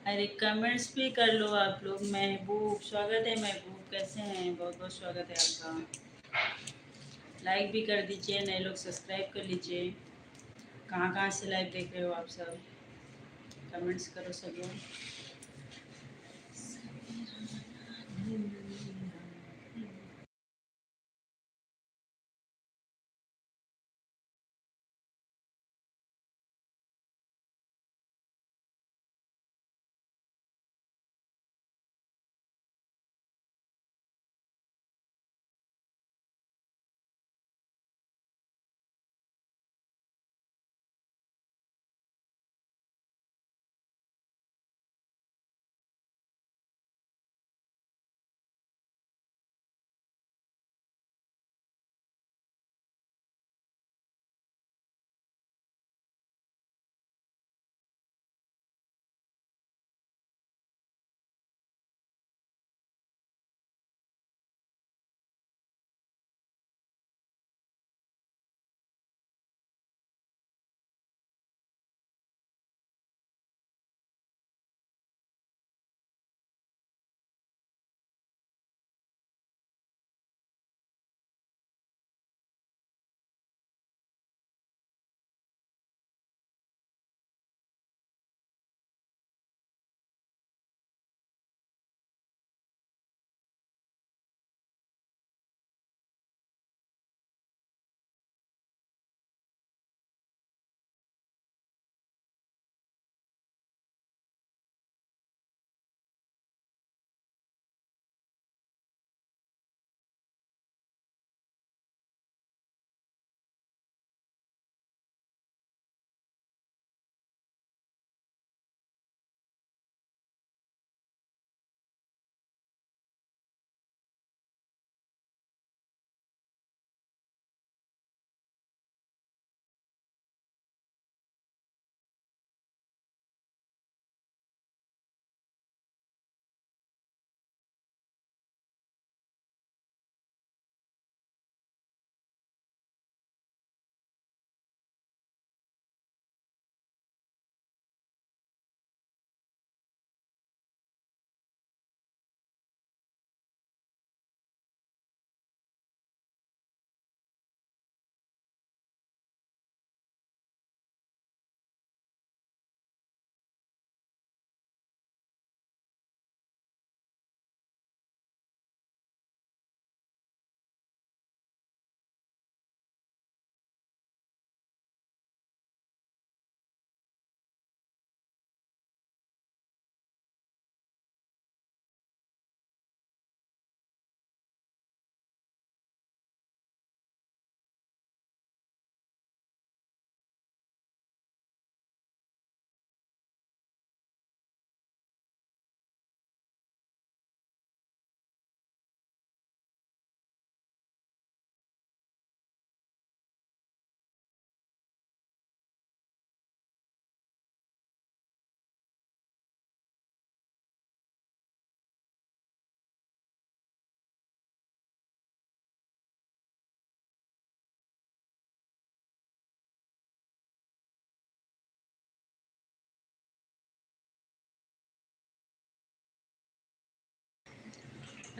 अरे कमेंट्स भी कर लो आप लोग। महबूब, स्वागत है महबूब, कैसे हैं? बहुत बहुत स्वागत है आपका। लाइक भी कर दीजिए, नए लोग सब्सक्राइब कर लीजिए। कहाँ कहाँ से लाइव देख रहे हो आप सब? कमेंट्स करो सब लोग।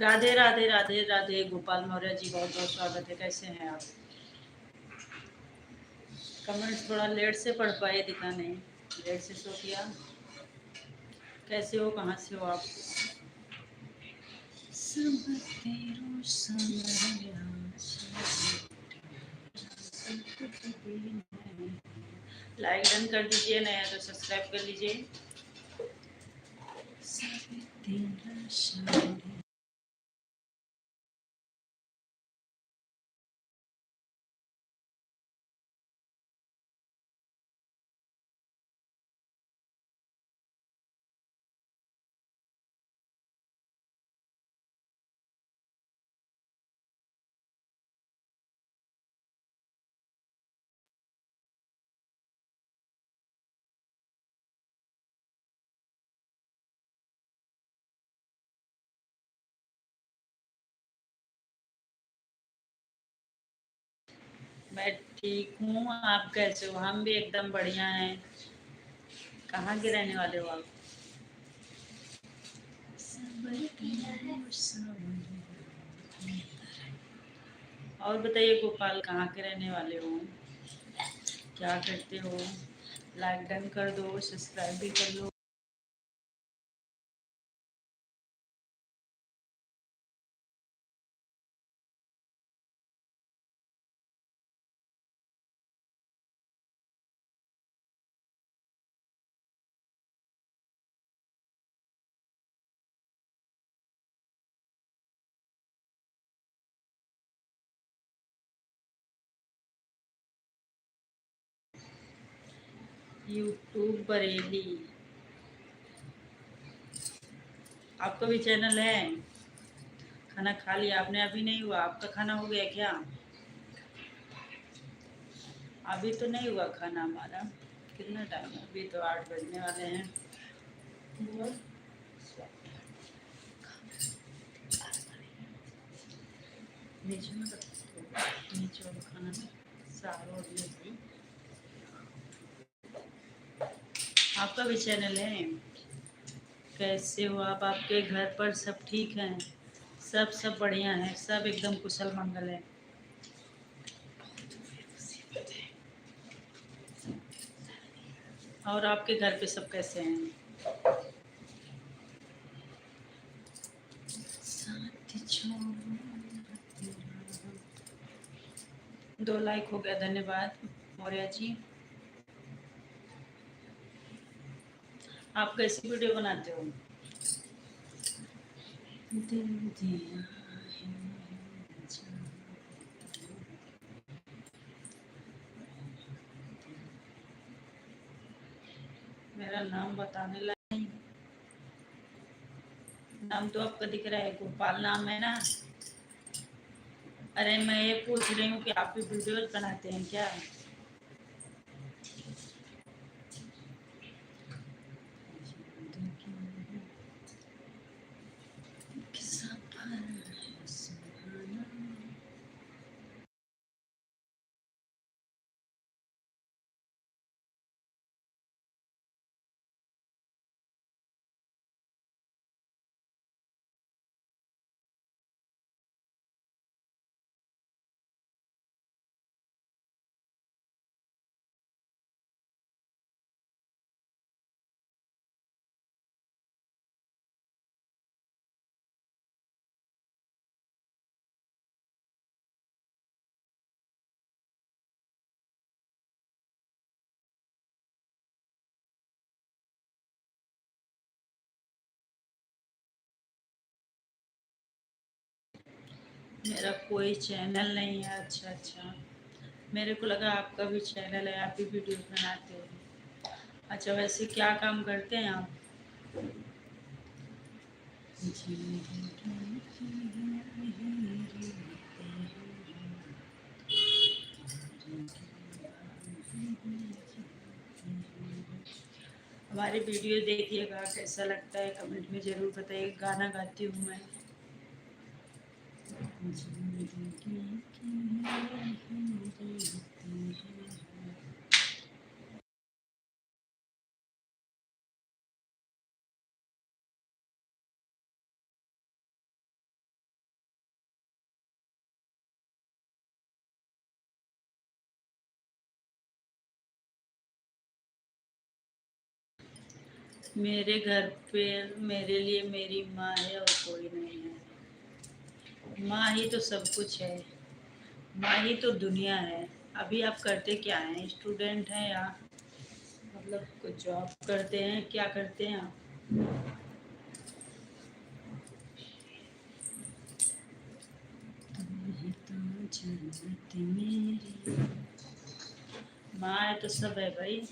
राधे राधे राधे राधे। गोपाल मौर्य जी, बहुत बहुत स्वागत है। कैसे हैं आप? कमेंट्स थोड़ा लेट से पढ़ पाए, दिखा नहीं। लेट से शो किया। कैसे हो, कहाँ से हो आप? लाइक डन कर दीजिए, नया तो सब्सक्राइब कर लीजिए। मैं ठीक हूँ, आप कैसे हो? हम भी एकदम बढ़िया हैं। कहाँ के रहने वाले हो आप? और बताइए गोपाल, कहाँ के रहने वाले हो, क्या करते हो? लाइक डन कर दो, सब्सक्राइब भी कर लो। यूट्यूब बरेली, आपका भी चैनल है? खाना खा लिया आपने? अभी नहीं हुआ आपका खाना? हो गया क्या? अभी तो नहीं हुआ खाना हमारा। कितना टाइम है? अभी तो 8 बजने वाले हैं। नीचे में नीचे वाला खाना सारा और ये भी। आपका भी चैनल है? कैसे हो आप? आपके घर पर सब ठीक हैं? सब बढ़िया है, सब एकदम कुशल मंगल है। और आपके घर पे सब कैसे हैं? साथ छोड़ 2 लाइक हो गया, धन्यवाद मौर्या जी। आप कैसी वीडियो बनाते हो? दिल दिया है जान। मेरा नाम बताने लायक नहीं। नाम तो आपका दिख रहा है, गोपाल नाम है ना? अरे मैं ये पूछ रही हूँ कि आप भी वीडियोज बनाते हैं क्या? मेरा कोई चैनल नहीं है। अच्छा अच्छा, मेरे को लगा आपका भी चैनल है, आप भी वीडियो बनाते हो। अच्छा, वैसे क्या काम करते हैं आप? हमारी वीडियो देखिएगा, कैसा लगता है कमेंट में ज़रूर बताइए। गाना गाती हूँ मैं। मेरे घर पे मेरे लिए मेरी माँ है और कोई नहीं है। माँ ही तो सब कुछ है, माँ ही तो दुनिया है। अभी आप करते क्या हैं? स्टूडेंट हैं या मतलब कुछ जॉब करते हैं? क्या करते हैं आप? तुम ही तो जन्नत मेरी, माँ है तो सब है भाई।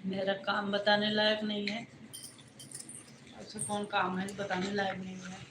मेरा काम बताने लायक नहीं है। अच्छा कौन काम है बताने लायक नहीं है।